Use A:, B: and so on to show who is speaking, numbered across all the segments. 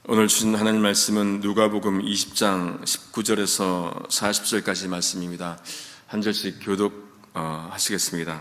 A: 오늘 주신 하나님 말씀은 누가복음 20장 19절에서 40절까지 말씀입니다. 한 절씩 교독하시겠습니다.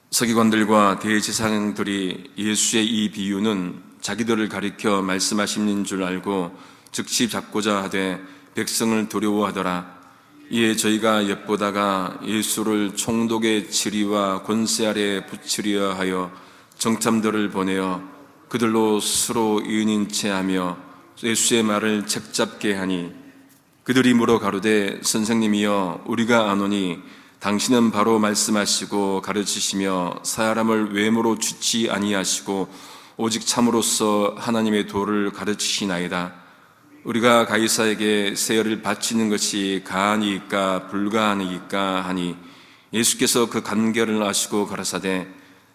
A: 서기관들과 대제사장들이 예수의 이 비유는 자기들을 가리켜 말씀하시는 줄 알고 즉시 잡고자 하되 백성을 두려워하더라. 이에 저희가 엿보다가 예수를 총독의 지리와 권세 아래 붙이려 하여 정탐들을 보내어 그들로 스스로 의인인 채 하며 예수의 말을 책잡게 하니 그들이 물어 가로되 선생님이여 우리가 아노니 당신은 바로 말씀하시고 가르치시며 사람을 외모로 주지 아니하시고 오직 참으로서 하나님의 도를 가르치시나이다. 우리가 가이사에게 세혈을 바치는 것이 가하니이까 불가하니이까 하니 예수께서 그 간결을 아시고 가라사대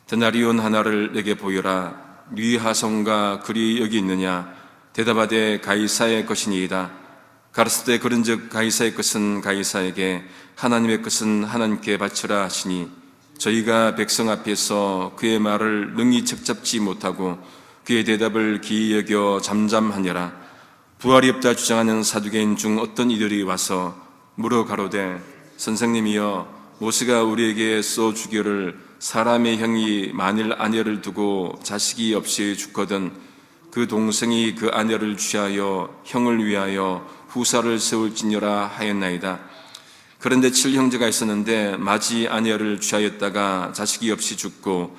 A: 데나리온 하나를 내게 보여라. 네 하성과 글이 여기 있느냐? 대답하되 가이사의 것이니이다. 가라사대 그런즉 가이사의 것은 가이사에게 하나님의 것은 하나님께 바치라 하시니 저희가 백성 앞에서 그의 말을 능히 책잡지 못하고 그의 대답을 기이 여겨 잠잠하니라. 부활이 없다 주장하는 사두개인 중 어떤 이들이 와서 물어 가로되 선생님이여 모세가 우리에게 써 주기를 사람의 형이 만일 아내를 두고 자식이 없이 죽거든 그 동생이 그 아내를 취하여 형을 위하여 후사를 세울지니라 하였나이다. 그런데 7형제가 있었는데 맏이 아내를 취하였다가 자식이 없이 죽고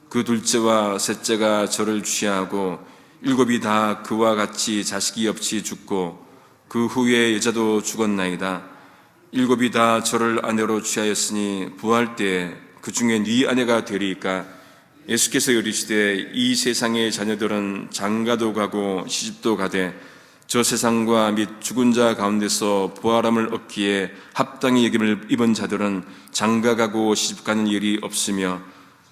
A: 그 둘째와 셋째가 저를 취하고 7이 다 그와 같이 자식이 없이 죽고 그 후에 여자도 죽었나이다. 7이 다 저를 아내로 취하였으니 부활 때에 그 중에 네 아내가 되리이까? 예수께서 이르시되 이 세상의 자녀들은 장가도 가고 시집도 가되 저 세상과 및 죽은 자 가운데서 부활함을 얻기에 합당히 여김을 입은 자들은 장가가고 시집가는 일이 없으며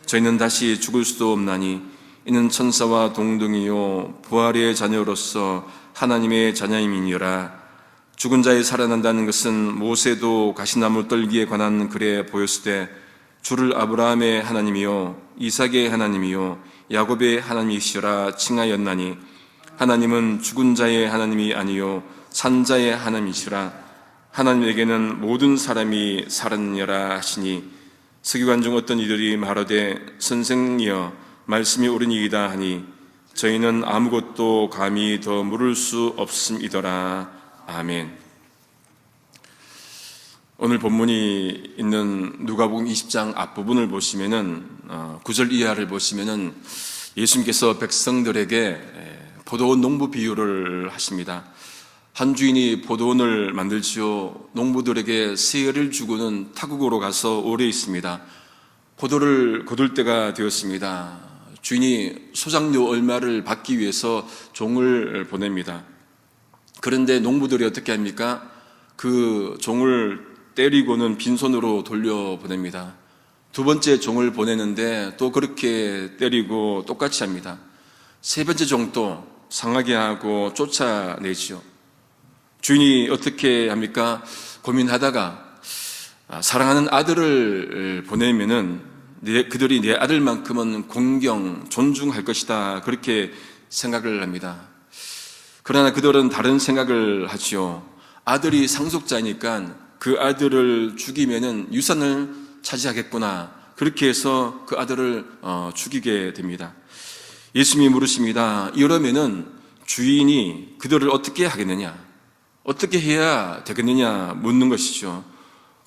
A: 저희는 다시 죽을 수도 없나니 이는 천사와 동등이요 부활의 자녀로서 하나님의 자녀임이니라. 죽은 자의 살아난다는 것은 모세도 가시나무 떨기에 관한 글에 보였으되 주를 아브라함의 하나님이요 이삭의 하나님이요 야곱의 하나님이시라 칭하였나니 하나님은 죽은 자의 하나님이 아니요 산 자의 하나님이시라. 하나님에게는 모든 사람이 살았느니라 하시니 서기관 중 어떤 이들이 말하되 선생이여 말씀이 옳으니이다 하니 저희는 아무것도 감히 더 물을 수 없음이더라. 아멘. 오늘 본문이 있는 누가복음 20장 앞부분을 보시면은 9절 이하를 보시면은 예수님께서 백성들에게 포도원 농부 비유를 하십니다. 한 주인이 포도원을 만들지요 농부들에게 세혈을 주고는 타국으로 가서 오래 있습니다. 포도를 거둘 때가 되었습니다. 주인이 소작료 얼마를 받기 위해서 종을 보냅니다. 그런데 농부들이 어떻게 합니까? 그 종을 때리고는 빈손으로 돌려보냅니다. 두 번째 종을 보내는데 또 그렇게 때리고 똑같이 합니다. 세 번째 종도 상하게 하고 쫓아내지요. 주인이 어떻게 합니까? 고민하다가 사랑하는 아들을 보내면은 그들이 내 아들만큼은 공경, 존중할 것이다. 그렇게 생각을 합니다. 그러나 그들은 다른 생각을 하지요. 아들이 상속자니까 그 아들을 죽이면은 유산을 차지하겠구나. 그렇게 해서 그 아들을 죽이게 됩니다. 예수님이 물으십니다. 이러면은 주인이 그들을 어떻게 하겠느냐? 어떻게 해야 되겠느냐? 묻는 것이죠.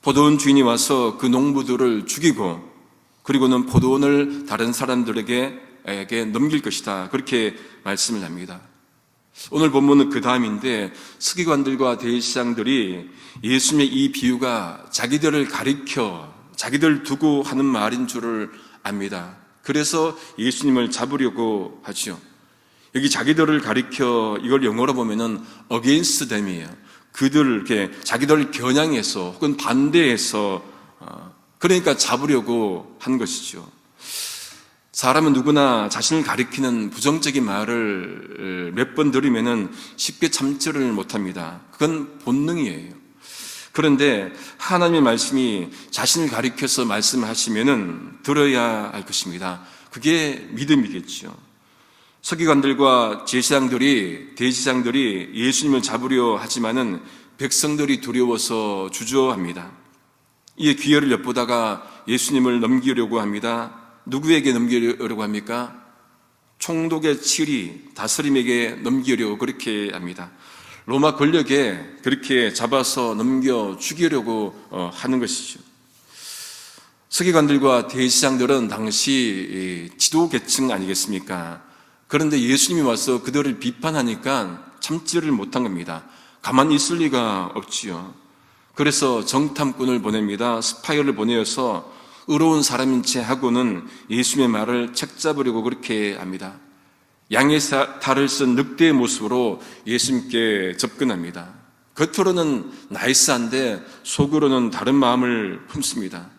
A: 포도원 주인이 와서 그 농부들을 죽이고 그리고는 포도원을 다른 사람들에게 넘길 것이다. 그렇게 말씀을 합니다. 오늘 본문은 그 다음인데 서기관들과 대제사장들이 예수님의 이 비유가 자기들을 가리켜 자기들 두고 하는 말인 줄을 압니다. 그래서 예수님을 잡으려고 하죠. 여기 자기들을 가리켜 이걸 영어로 보면은 against them이에요. 그들을 이렇게 자기들을 겨냥해서 혹은 반대해서 그러니까 잡으려고 한 것이죠. 사람은 누구나 자신을 가리키는 부정적인 말을 몇 번 들으면은 쉽게 참지를 못합니다. 그건 본능이에요. 그런데 하나님의 말씀이 자신을 가리켜서 말씀하시면은 들어야 할 것입니다. 그게 믿음이겠죠. 서기관들과 대제사장들이 예수님을 잡으려 하지만은 백성들이 두려워서 주저합니다. 이에 기회를 엿보다가 예수님을 넘기려고 합니다. 누구에게 넘기려고 합니까? 총독의 치리, 다스림에게 넘기려고 그렇게 합니다. 로마 권력에 그렇게 잡아서 넘겨 죽이려고 하는 것이죠. 서기관들과 대제사장들은 당시 지도 계층 아니겠습니까? 그런데 예수님이 와서 그들을 비판하니까 참지를 못한 겁니다. 가만히 있을 리가 없지요. 그래서 정탐꾼을 보냅니다. 스파이를 보내어서 의로운 사람인 채 하고는 예수님의 말을 책잡으려고 그렇게 합니다. 양의 탈을 쓴 늑대의 모습으로 예수님께 접근합니다. 겉으로는 나이스한데 속으로는 다른 마음을 품습니다.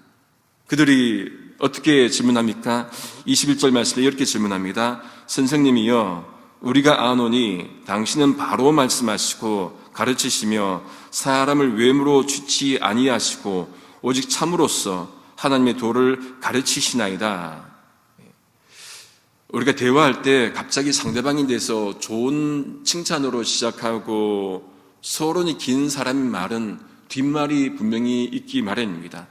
A: 그들이 어떻게 질문합니까? 21절 말씀에 이렇게 질문합니다. 선생님이여, 우리가 아노니 당신은 바로 말씀하시고 가르치시며 사람을 외모로 취치 아니하시고 오직 참으로써 하나님의 도를 가르치시나이다. 우리가 대화할 때 갑자기 상대방에 대해서 좋은 칭찬으로 시작하고 서론이 긴 사람의 말은 뒷말이 분명히 있기 마련입니다.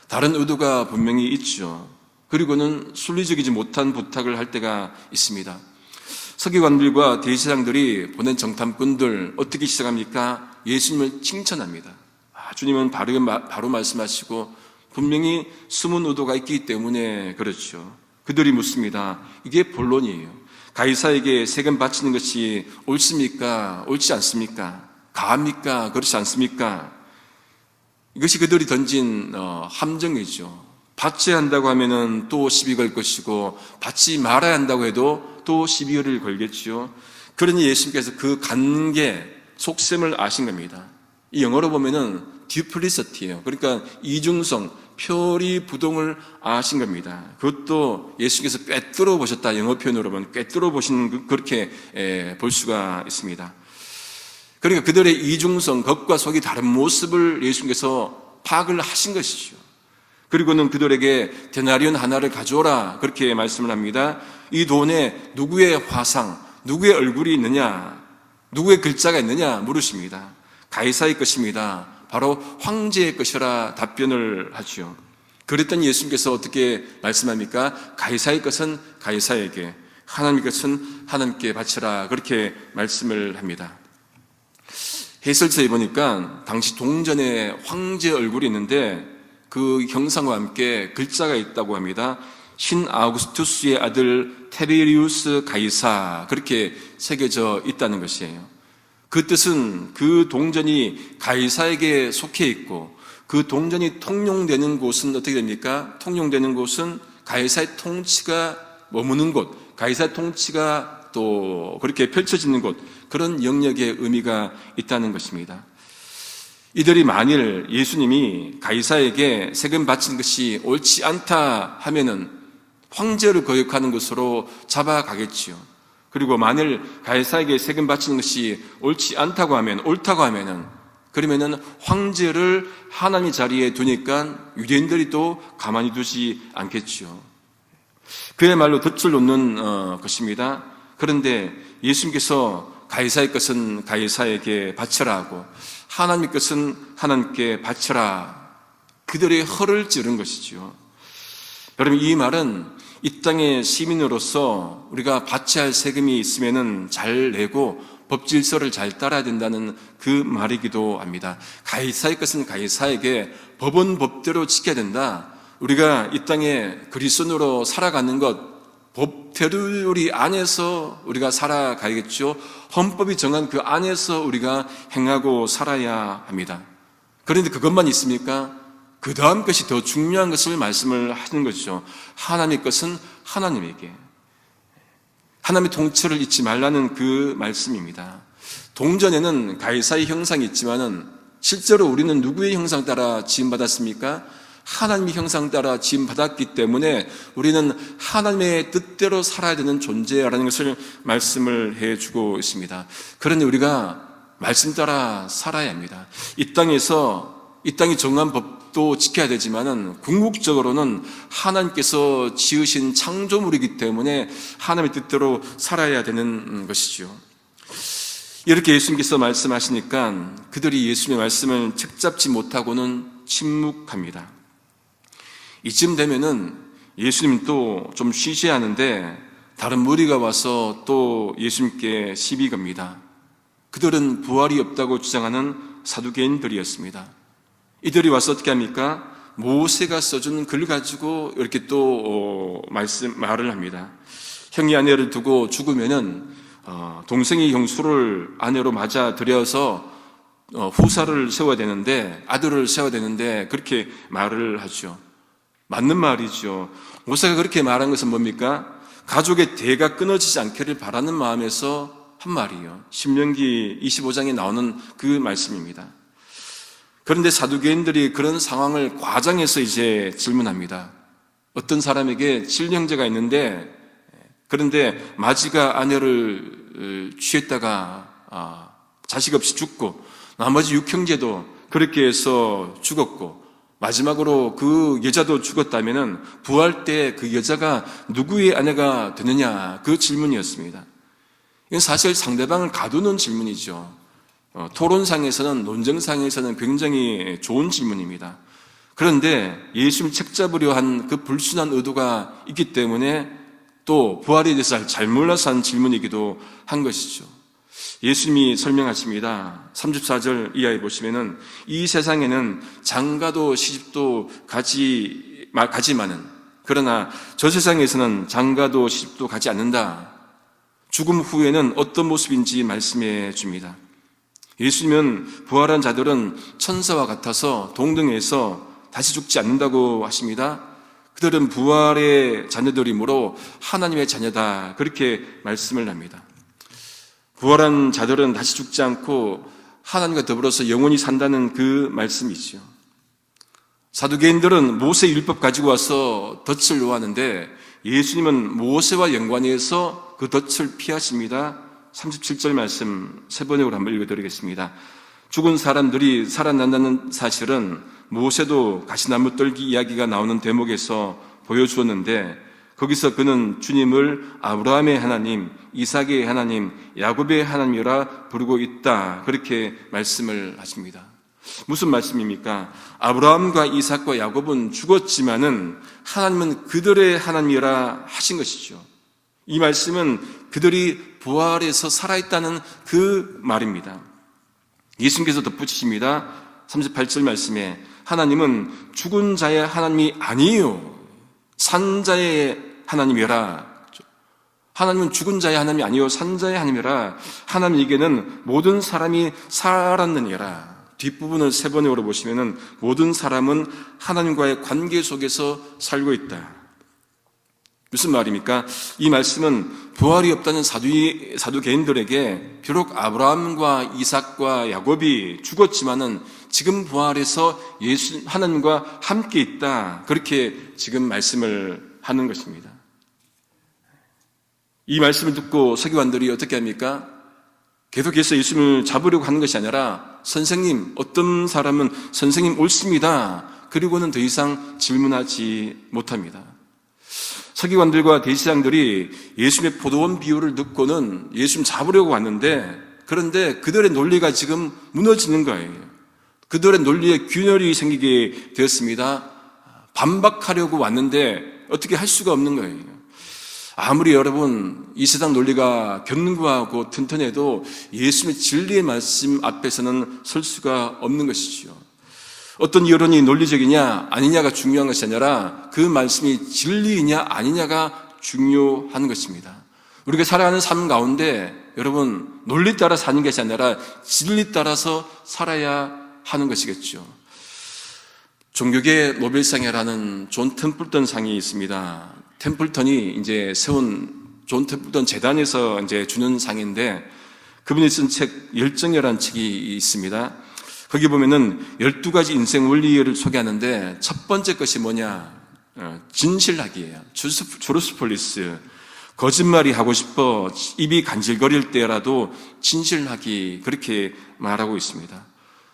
A: 다른 의도가 분명히 있죠. 그리고는 순리적이지 못한 부탁을 할 때가 있습니다. 서기관들과 대제사장들이 보낸 정탐꾼들 어떻게 시작합니까? 예수님을 칭찬합니다. 주님은 바로 말씀하시고 분명히 숨은 의도가 있기 때문에 그렇죠. 그들이 묻습니다. 이게 본론이에요. 가이사에게 세금 바치는 것이 옳습니까? 옳지 않습니까? 가합니까? 그렇지 않습니까? 이것이 그들이 던진 함정이죠. 받쳐야 한다고 하면은 또 시비 걸 것이고 받지 말아야 한다고 해도 또 시비를 걸겠지요. 그러니 예수님께서 그 관계 속셈을 아신 겁니다. 이 영어로 보면은 듀플리시티예요. 그러니까 이중성, 표리부동을 아신 겁니다. 그것도 예수님께서 꿰뚫어 보셨다. 영어 표현으로 보면 꿰뚫어 보신 그렇게 볼 수가 있습니다. 그러니까 그들의 이중성, 겉과 속이 다른 모습을 예수님께서 파악을 하신 것이죠. 그리고는 그들에게 데나리온 하나를 가져오라 그렇게 말씀을 합니다. 이 돈에 누구의 화상, 누구의 얼굴이 있느냐, 누구의 글자가 있느냐 물으십니다. 가이사의 것입니다. 바로 황제의 것이라 답변을 하죠. 그랬더니 예수님께서 어떻게 말씀합니까? 가이사의 것은 가이사에게, 하나님의 것은 하나님께 바치라 그렇게 말씀을 합니다. 해설서에 보니까 당시 동전에 황제 얼굴이 있는데 그 형상과 함께 글자가 있다고 합니다. 신 아우구스투스의 아들 테베리우스 가이사 그렇게 새겨져 있다는 것이에요. 그 뜻은 그 동전이 가이사에게 속해 있고 그 동전이 통용되는 곳은 어떻게 됩니까? 통용되는 곳은 가이사의 통치가 머무는 곳, 가이사의 통치가 또 그렇게 펼쳐지는 곳, 그런 영역의 의미가 있다는 것입니다. 이들이 만일 예수님이 가이사에게 세금 바치는 것이 옳지 않다 하면은 황제를 거역하는 것으로 잡아가겠지요. 그리고 만일 가이사에게 세금 바치는 것이 옳지 않다고 하면, 옳다고 하면은, 그러면은 황제를 하나님의 자리에 두니까 유대인들이 또 가만히 두지 않겠지요. 그야말로 덫을 놓는 것입니다. 그런데 예수님께서 가이사의 것은 가이사에게 바쳐라 하고 하나님의 것은 하나님께 바쳐라, 그들의 허를 찌른 것이지요. 여러분, 이 말은 이 땅의 시민으로서 우리가 바쳐야 할 세금이 있으면은 잘 내고 법 질서를 잘 따라야 된다는 그 말이기도 합니다. 가이사의 것은 가이사에게, 법은 법대로 지켜야 된다. 우리가 이 땅에 그리스도인으로 살아가는 것, 법 테두리 안에서 우리가 살아가야겠죠. 헌법이 정한 그 안에서 우리가 행하고 살아야 합니다. 그런데 그것만 있습니까? 그 다음 것이 더 중요한 것을 말씀을 하는 것이죠. 하나님의 것은 하나님에게, 하나님의 통치를 잊지 말라는 그 말씀입니다. 동전에는 가이사의 형상이 있지만은 실제로 우리는 누구의 형상 따라 지음받았습니까? 하나님의 형상 따라 지음받았기 때문에 우리는 하나님의 뜻대로 살아야 되는 존재라는 것을 말씀을 해주고 있습니다. 그런데 우리가 말씀 따라 살아야 합니다. 이 땅에서 이 땅이 정한 법도 지켜야 되지만은 궁극적으로는 하나님께서 지으신 창조물이기 때문에 하나님의 뜻대로 살아야 되는 것이죠. 이렇게 예수님께서 말씀하시니까 그들이 예수님의 말씀을 책잡지 못하고는 침묵합니다. 이쯤 되면은 예수님 또 좀 쉬셔야 하는데 다른 무리가 와서 또 예수님께 시비 겁니다. 그들은 부활이 없다고 주장하는 사두개인들이었습니다. 이들이 와서 어떻게 합니까? 모세가 써준 글 가지고 이렇게 또 말을 합니다. 형이 아내를 두고 죽으면은 동생이 형수를 아내로 맞아 들여서 후사를 세워야 되는데, 아들을 세워야 되는데 그렇게 말을 하죠. 맞는 말이죠. 모세가 그렇게 말한 것은 뭡니까? 가족의 대가 끊어지지 않기를 바라는 마음에서 한 말이에요. 신명기 25장에 나오는 그 말씀입니다. 그런데 사두개인들이 그런 상황을 과장해서 이제 질문합니다. 어떤 사람에게 7형제가 있는데, 그런데 마지가 아내를 취했다가 자식 없이 죽고 나머지 6형제도 그렇게 해서 죽었고 마지막으로 그 여자도 죽었다면은 부활 때 그 여자가 누구의 아내가 되느냐, 그 질문이었습니다. 이건 사실 상대방을 가두는 질문이죠. 토론상에서는, 논쟁상에서는 굉장히 좋은 질문입니다. 그런데 예수님 책잡으려 한 그 불순한 의도가 있기 때문에 또 부활에 대해서 잘 몰라서 한 질문이기도 한 것이죠. 예수님이 설명하십니다. 34절 이하에 보시면은 이 세상에는 장가도 시집도 가지만은, 그러나 저 세상에서는 장가도 시집도 가지 않는다. 죽음 후에는 어떤 모습인지 말씀해 줍니다. 예수님은 부활한 자들은 천사와 같아서 동등해서 다시 죽지 않는다고 하십니다. 그들은 부활의 자녀들이므로 하나님의 자녀다, 그렇게 말씀을 합니다. 부활한 자들은 다시 죽지 않고 하나님과 더불어서 영원히 산다는 그 말씀이죠. 사두개인들은 모세 율법 가지고 와서 덫을 놓았는데 예수님은 모세와 연관해서 그 덫을 피하십니다. 37절 말씀 세 번역으로 한번 읽어드리겠습니다. 죽은 사람들이 살아난다는 사실은 모세도 가시나무 떨기 이야기가 나오는 대목에서 보여주었는데, 거기서 그는 주님을 아브라함의 하나님, 이삭의 하나님, 야곱의 하나님이라 부르고 있다, 그렇게 말씀을 하십니다. 무슨 말씀입니까? 아브라함과 이삭과 야곱은 죽었지만은 하나님은 그들의 하나님이라 하신 것이죠. 이 말씀은 그들이 부활해서 살아있다는 그 말입니다. 예수님께서 덧붙이십니다. 38절 말씀에 하나님은 죽은 자의 하나님이 아니에요, 산 자의 하나님이라. 하나님은 죽은 자의 하나님이 아니요 산 자의 하나님이라. 하나님에게는 모든 사람이 살았느니라. 뒷부분을 세 번역으로 보시면은 모든 사람은 하나님과의 관계 속에서 살고 있다. 무슨 말입니까? 이 말씀은 부활이 없다는 사두개인들에게 비록 아브라함과 이삭과 야곱이 죽었지만은 지금 부활해서 하나님과 함께 있다, 그렇게 지금 말씀을 하는 것입니다. 이 말씀을 듣고 서기관들이 어떻게 합니까? 계속해서 예수님을 잡으려고 하는 것이 아니라 선생님, 어떤 사람은 선생님 옳습니다, 그리고는 더 이상 질문하지 못합니다. 서기관들과 대제사장들이 예수님의 포도원 비유를 듣고는 예수님 잡으려고 왔는데, 그런데 그들의 논리가 지금 무너지는 거예요. 그들의 논리에 균열이 생기게 되었습니다. 반박하려고 왔는데 어떻게 할 수가 없는 거예요. 아무리 여러분 이 세상 논리가 견고하고 튼튼해도 예수님의 진리의 말씀 앞에서는 설 수가 없는 것이죠. 어떤 여론이 논리적이냐 아니냐가 중요한 것이 아니라 그 말씀이 진리이냐 아니냐가 중요한 것입니다. 우리가 살아가는 삶 가운데 여러분 논리 따라 사는 것이 아니라 진리 따라서 살아야 하는 것이겠죠. 종교계 노벨상이라는 존 템플턴 상이 있습니다. 템플턴이 이제 세운 존 템플턴 재단에서 이제 주는 상인데, 그분이 쓴 책 열정이라는 책이 있습니다. 거기 보면은 12가지 인생 원리를 소개하는데 첫 번째 것이 뭐냐? 진실하기예요. 조르스폴리스. 거짓말이 하고 싶어 입이 간질거릴 때라도 진실하기, 그렇게 말하고 있습니다.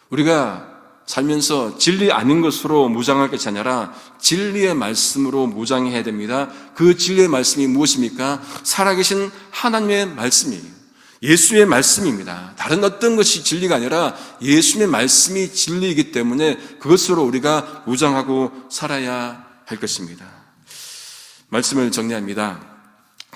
A: 우리가 살면서 진리 아닌 것으로 무장할 것이 아니라 진리의 말씀으로 무장해야 됩니다. 그 진리의 말씀이 무엇입니까? 살아계신 하나님의 말씀이에요. 예수의 말씀입니다. 다른 어떤 것이 진리가 아니라 예수의 말씀이 진리이기 때문에 그것으로 우리가 무장하고 살아야 할 것입니다. 말씀을 정리합니다.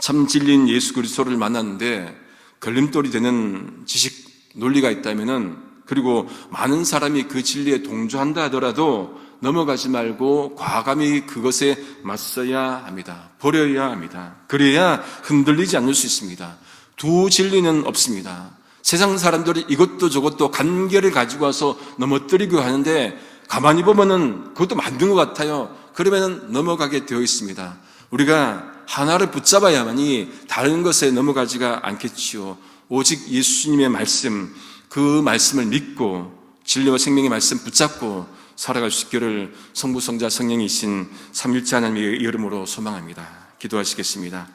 A: 참 진리인 예수 그리스도를 만났는데 걸림돌이 되는 지식 논리가 있다면은, 그리고 많은 사람이 그 진리에 동조한다 하더라도 넘어가지 말고 과감히 그것에 맞서야 합니다. 버려야 합니다. 그래야 흔들리지 않을 수 있습니다. 두 진리는 없습니다. 세상 사람들이 이것도 저것도 간결을 가지고 와서 넘어뜨리고 하는데 가만히 보면은 그것도 만든 것 같아요. 그러면 넘어가게 되어 있습니다. 우리가 하나를 붙잡아야만이 다른 것에 넘어가지가 않겠지요. 오직 예수님의 말씀, 그 말씀을 믿고 진리와 생명의 말씀 붙잡고 살아갈 수 있기를 성부, 성자, 성령이신 삼위일체 하나님의 이름으로 소망합니다. 기도하시겠습니다.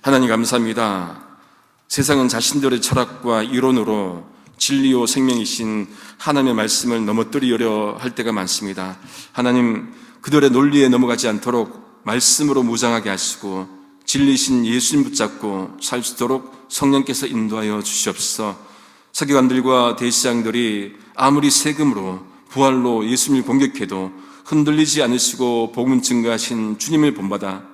A: 하나님 감사합니다. 세상은 자신들의 철학과 이론으로 진리요 생명이신 하나님의 말씀을 넘어뜨리려 할 때가 많습니다. 하나님, 그들의 논리에 넘어가지 않도록 말씀으로 무장하게 하시고 진리신 예수님 붙잡고 살 수 있도록 성령께서 인도하여 주시옵소서. 서기관들과 대제사장들이 아무리 세금으로 부활로 예수님을 공격해도 흔들리지 않으시고 복음 증거하신 주님을 본받아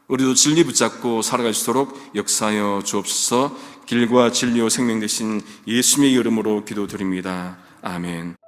A: 우리도 진리 붙잡고 살아갈 수 있도록 역사하여 주옵소서. 길과 진리요 생명 되신 예수님의 이름으로 기도드립니다. 아멘.